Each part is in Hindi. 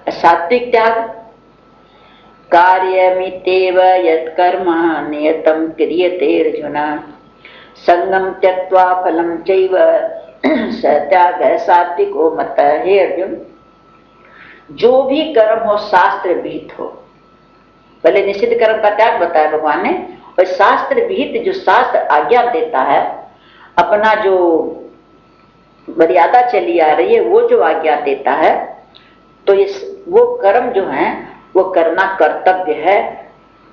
सात्विक त्याग, कार्यमितेव यत्कर्म नियतं क्रियते अर्जुन, संगम त्यक्त्वा फलं चैव स त्यागः सात्विको मतः। हे अर्जुन, जो भी कर्म हो शास्त्र विहित हो, पहले निषिद्ध कर्म का त्याग बताया भगवान ने, और शास्त्र विहित जो शास्त्र आज्ञा देता है, अपना जो मर्यादा चली आ रही है वो जो आज्ञा देता है, तो वो कर्म जो है वो करना कर्तव्य है।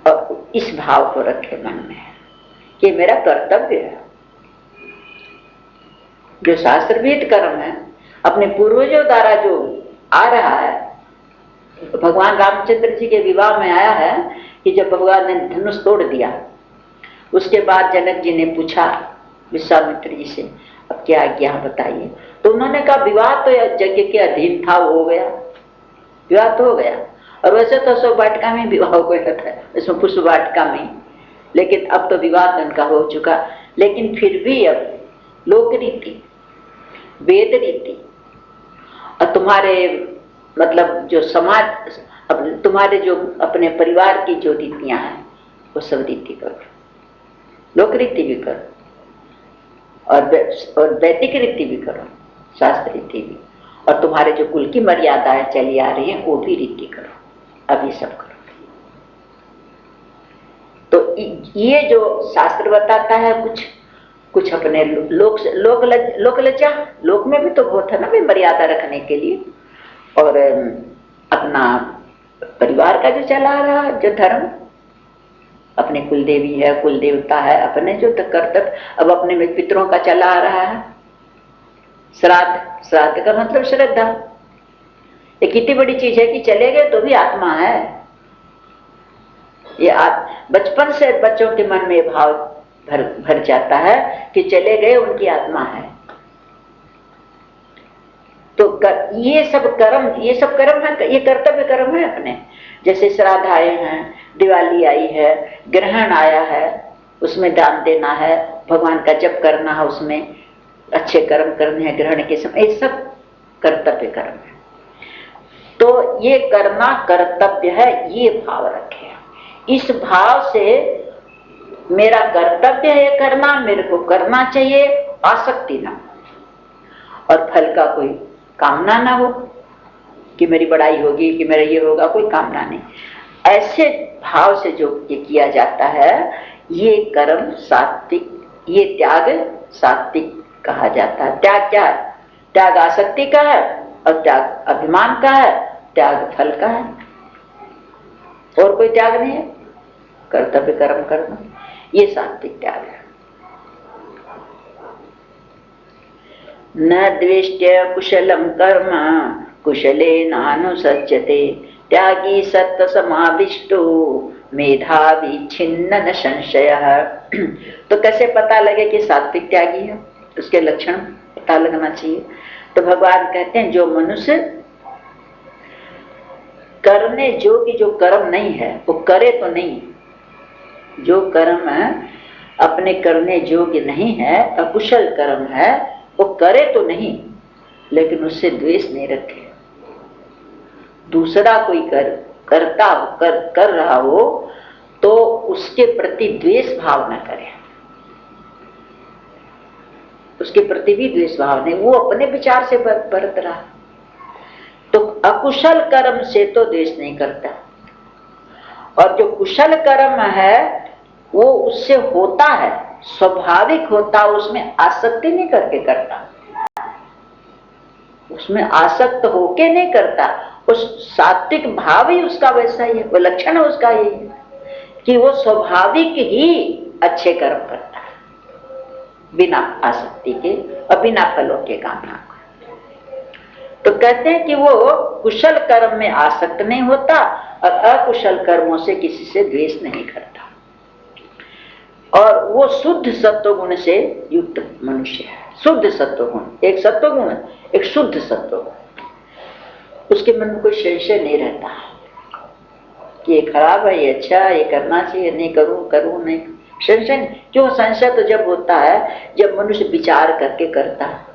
और इस भाव को रखे मन में कि मेरा कर्तव्य है। जो शास्त्र विहित कर्म है, अपने पूर्वजों द्वारा जो आ रहा है, भगवान रामचंद्र जी के विवाह में आया है कि जब भगवान ने धनुष तोड़ दिया, उसके बाद जनक जी ने पूछा विश्वामित्र जी से, अब क्या आज्ञा बताइए। तो उन्होंने कहा विवाह तो यज्ञ के अधीन था, वो हो गया, विवाह तो हो गया। और वैसे तो सब वाटिका में विवाह हो गया था, इसमें पुष्प वाटिका में, लेकिन अब तो विवाह उनका हो चुका। लेकिन फिर भी अब लोक रीति, वेद रीति और तुम्हारे मतलब जो समाज, तुम्हारे जो अपने परिवार की जो रीतियां हैं वो सब रीति करो, लोक रीति भी करो और वैदिक रीति भी करो, शास्त्र रीति भी, और तुम्हारे जो कुल की मर्यादाएं चली आ रही हैं वो भी रीति करो। अब ये सब करो। तो ये जो शास्त्र बताता है कुछ अपने लोक लज्जा, लोक में भी तो बहुत है ना भाई, मर्यादा रखने के लिए, और अपना परिवार का जो चला रहा है जो धर्म, अपने कुल देवी है, कुल देवता है, अपने जो कर्तव्य, अब अपने में पितरों का चला आ रहा है। श्राद्ध का मतलब श्रद्धा, ये कितनी बड़ी चीज है कि चले गए तो भी आत्मा है। ये बचपन से बच्चों के मन में भाव भर जाता है कि चले गए उनकी आत्मा है। तो ये सब कर्म है, ये कर्तव्य कर्म है अपने। जैसे श्राद्ध आए हैं, दिवाली आई है, ग्रहण आया है, उसमें दान देना है, भगवान का जप करना है, उसमें अच्छे कर्म करने हैं ग्रहण के समय, ये सब कर्तव्य कर्म है। तो ये करना कर्तव्य है, ये भाव रखे। इस भाव से मेरा कर्तव्य है करना, मेरे को करना चाहिए, आसक्ति ना, और फल का कोई कामना ना हो कि मेरी बड़ाई होगी, कि मेरा ये होगा, कोई कामना नहीं। ऐसे भाव से जो ये किया जाता है, ये कर्म सात्विक, ये त्याग सात्विक कहा जाता है। त्याग क्या है? त्याग आसक्ति का है, और त्याग अभिमान का है, त्याग फल का है, और कोई त्याग नहीं है। कर्तव्य कर्म करना, ये सात्विक त्याग है। न द्वेष्ट्य कुशलम कर्म कुशलेनानुसज्जते, त्यागी सत्व समाविष्टो मेधावी छिन्न न संशयः। तो कैसे पता लगे कि सात्विक त्यागी है? उसके लक्षण पता लगना चाहिए। तो भगवान कहते हैं जो मनुष्य करने योग्य जो कर्म नहीं है वो करे तो नहीं, जो कर्म अपने करने योग्य नहीं है, अकुशल कर्म है, वो करे तो नहीं, लेकिन उससे द्वेष नहीं रखे। दूसरा कोई कर रहा हो तो उसके प्रति द्वेष भाव न करे, उसके प्रति भी द्वेष भाव नहीं, वो अपने विचार से बरत रहा। तो अकुशल कर्म से तो द्वेष नहीं करता, और जो कुशल कर्म है वो उससे होता है, स्वाभाविक होता, उसमें आसक्ति नहीं करके करता, उसमें आसक्त होके नहीं करता। उस सात्विक भाव ही उसका वैसा ही है, वो लक्षण है उसका यही है कि वो स्वाभाविक ही अच्छे कर्म करता है, बिना आसक्ति के और बिना फलों के कामना। तो कहते हैं कि वो कुशल कर्म में आसक्त नहीं होता और अकुशल कर्मों से किसी से द्वेष नहीं करता, और वो शुद्ध सत्वगुण से युक्त मनुष्य है। शुद्ध सत्वगुण, एक सत्वगुण, एक शुद्ध सत्वगुण, उसके मन में कोई संशय नहीं रहता कि ये खराब है, ये अच्छा है, ये करना चाहिए, नहीं करूं नहीं, संशय नहीं। क्यों? संशय तो जब होता है जब मनुष्य विचार करके करता है,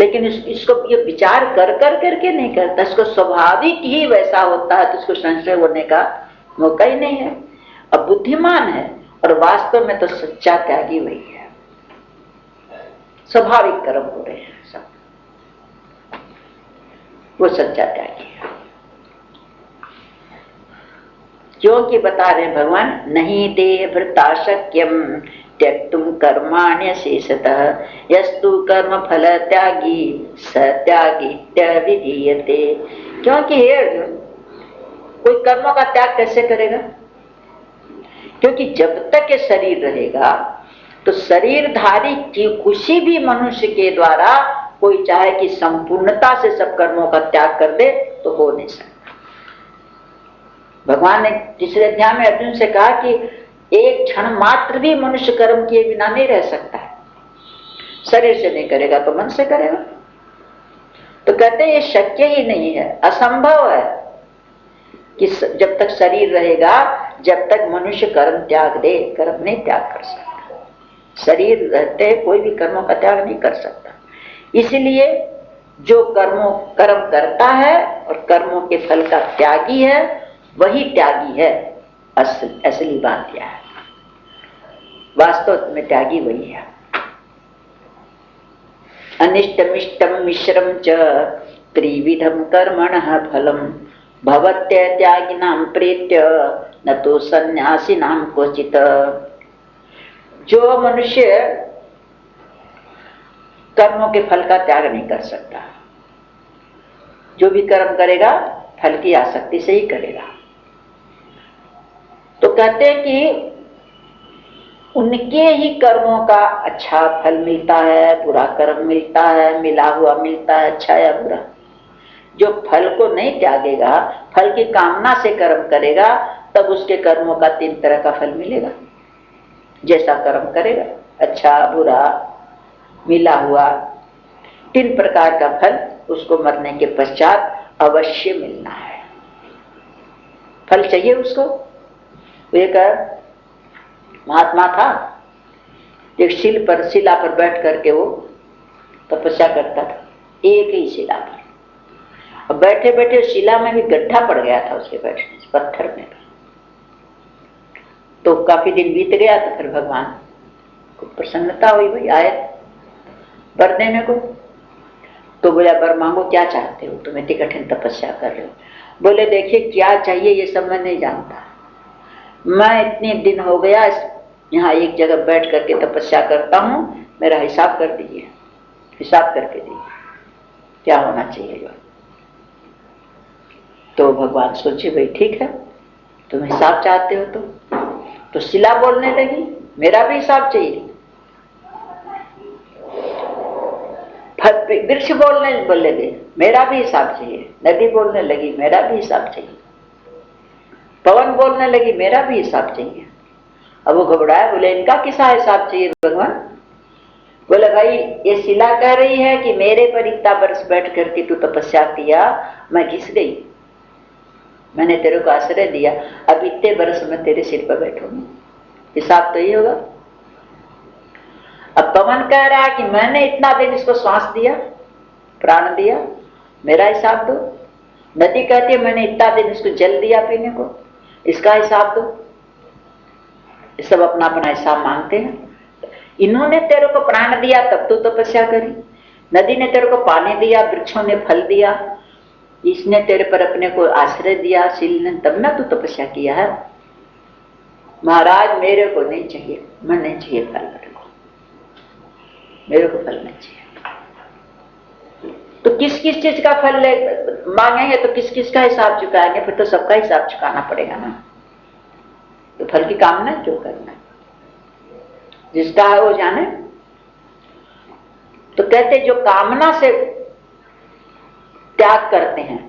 लेकिन इसको ये विचार कर कर करके नहीं करता, इसको स्वाभाविक ही वैसा होता है, तो इसको संशय होने का मौका ही नहीं है। अब बुद्धिमान है और वास्तव में तो सच्चा त्यागी वही है। स्वाभाविक कर्म हो रहे हैं सब, वो सच्चा त्यागी है। क्योंकि बता रहे हैं भगवान, नहीं देह भृता शक्यम त्यक्तुम कर्माण्य शेषतः यस्तु कर्म फल त्यागी स त्यागीत्यभिधीयते। क्योंकि हे अर्जुन, कोई कर्मों का त्याग कैसे करेगा? क्योंकि जब तक ये शरीर रहेगा तो शरीरधारी किसी भी मनुष्य के द्वारा कोई चाहे कि संपूर्णता से सब कर्मों का त्याग कर दे तो हो नहीं सकता। भगवान ने तीसरे अध्याय में अर्जुन से कहा कि एक क्षण मात्र भी मनुष्य कर्म किए बिना नहीं रह सकता है। शरीर से नहीं करेगा तो मन से करेगा। तो कहते हैं ये शक्य ही नहीं है, असंभव है कि जब तक शरीर रहेगा जब तक मनुष्य कर्म त्याग दे, कर्म नहीं त्याग कर सकता। शरीर रहते कोई भी कर्मों का त्याग नहीं कर सकता। इसलिए जो कर्म करता है और कर्मों के फल का त्यागी है वही त्यागी है। असली बात यह है, वास्तव में त्यागी वही है। अनिष्टमिष्टम मिश्रम च त्रिविधम कर्मणः फलम भवत्य त्यागिनां प्रेत्य न तो सन्यासिनां क्वचित्। जो मनुष्य कर्मों के फल का त्याग नहीं कर सकता, जो भी कर्म करेगा फल की आसक्ति से ही करेगा। तो कहते हैं कि उनके ही कर्मों का अच्छा फल मिलता है, बुरा कर्म मिलता है, मिला हुआ मिलता है, अच्छा या बुरा। जो फल को नहीं त्यागेगा, फल की कामना से कर्म करेगा, तब उसके कर्मों का 3 तरह का फल मिलेगा। जैसा कर्म करेगा, अच्छा बुरा मिला हुआ, 3 प्रकार का फल उसको मरने के पश्चात अवश्य मिलना है। फल चाहिए उसको। एक महात्मा था, एक शिला पर बैठ करके वो तपस्या करता था, एक ही शिला पर। अब बैठे बैठे शिला में भी गड्ढा पड़ गया था उसके बैठने से, पत्थर में। तो काफी दिन बीत गया तो फिर भगवान को प्रसन्नता हुई, भाई आए वर देने को। तो बोला वर मांगो, क्या चाहते हो? तुम इतनी कठिन तपस्या कर रहे हो। बोले देखिए क्या चाहिए ये सब मैं नहीं जानता, मैं इतने दिन हो गया यहाँ एक जगह बैठ करके तपस्या करता हूँ, मेरा हिसाब कर दीजिए, हिसाब करके दीजिए क्या होना चाहिए। तो भगवान सोचे भाई ठीक है, तुम हिसाब चाहते हो तो शिला बोलने लगी मेरा भी हिसाब चाहिए। वृक्ष बोलने लगे मेरा भी हिसाब चाहिए। नदी बोलने लगी मेरा भी हिसाब चाहिए। पवन बोलने लगी मेरा भी हिसाब चाहिए। अब वो घबराया, बोले इनका किसा हिसाब चाहिए भगवान? बोले भाई ये शिला कह रही है कि मेरे पर इतना वर्ष बैठ करके तू तपस्या किया, मैं घिस गई, मैंने तेरे को आश्रय दिया, अब इतने वर्ष में तेरे सिर पर बैठूंगी, हिसाब तो ये होगा। अब पवन कह रहा है कि मैंने इतना दिन इसको श्वास दिया, प्राण दिया, मेरा हिसाब दो। नदी कहती है मैंने इतना दिन इसको जल दिया पीने को, इसका हिसाब दो। सब अपना अपना हिसाब मांगते हैं। इन्होंने तेरे को प्राण दिया तब तो तपस्या करी, नदी ने तेरे को पानी दिया, वृक्षों ने फल दिया, इसने तेरे पर अपने को आश्रय दिया, शील ने, तब ना तू तपस्या किया है। महाराज मेरे को नहीं चाहिए, मैं नहीं चाहिए फल, मेरे को फल नहीं चाहिए। तो किस किस चीज का फल मांगेंगे तो किस किस का हिसाब चुकाएंगे? फिर तो सबका हिसाब चुकाना पड़ेगा ना। तो फल की कामना क्यों करना? जिसका है वो जाने। तो कहते जो कामना से त्याग करते हैं,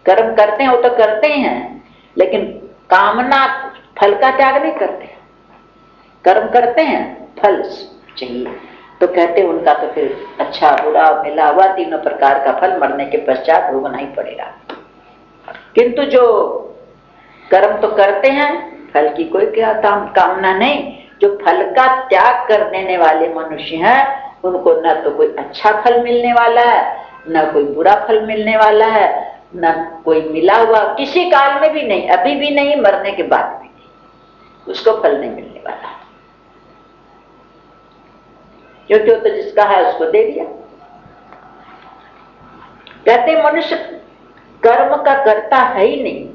कर्म करते हैं, वो तो करते ही हैं, लेकिन कामना फल का त्याग नहीं करते। कर्म करते हैं, फल चाहिए, तो कहते उनका तो फिर अच्छा बुरा मिला हुआ 3 प्रकार का फल मरने के पश्चात भोगना ही पड़ेगा। किंतु जो कर्म तो करते हैं, फल की कोई क्या कामना नहीं, जो फल का त्याग कर देने वाले मनुष्य हैं उनको न तो कोई अच्छा फल मिलने वाला है, न कोई बुरा फल मिलने वाला है, न कोई मिला हुआ किसी काल में भी नहीं, अभी भी नहीं, मरने के बाद भी नहीं, उसको फल नहीं मिलने वाला, क्योंकि वो तो जिसका है उसको दे दिया। कहते मनुष्य कर्म का करता है ही नहीं।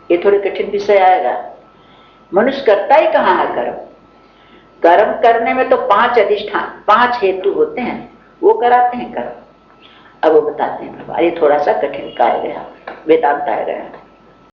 ये थोड़ी कठिन विषय आएगा। मनुष्य करता ही कहाँ है कर्म? कर्म करने में तो 5 अधिष्ठान, 5 हेतु होते हैं, वो कराते हैं कर्म। अब वो बताते हैं बाबा, ये थोड़ा सा कठिन का आ गया, वेदांत आ गया।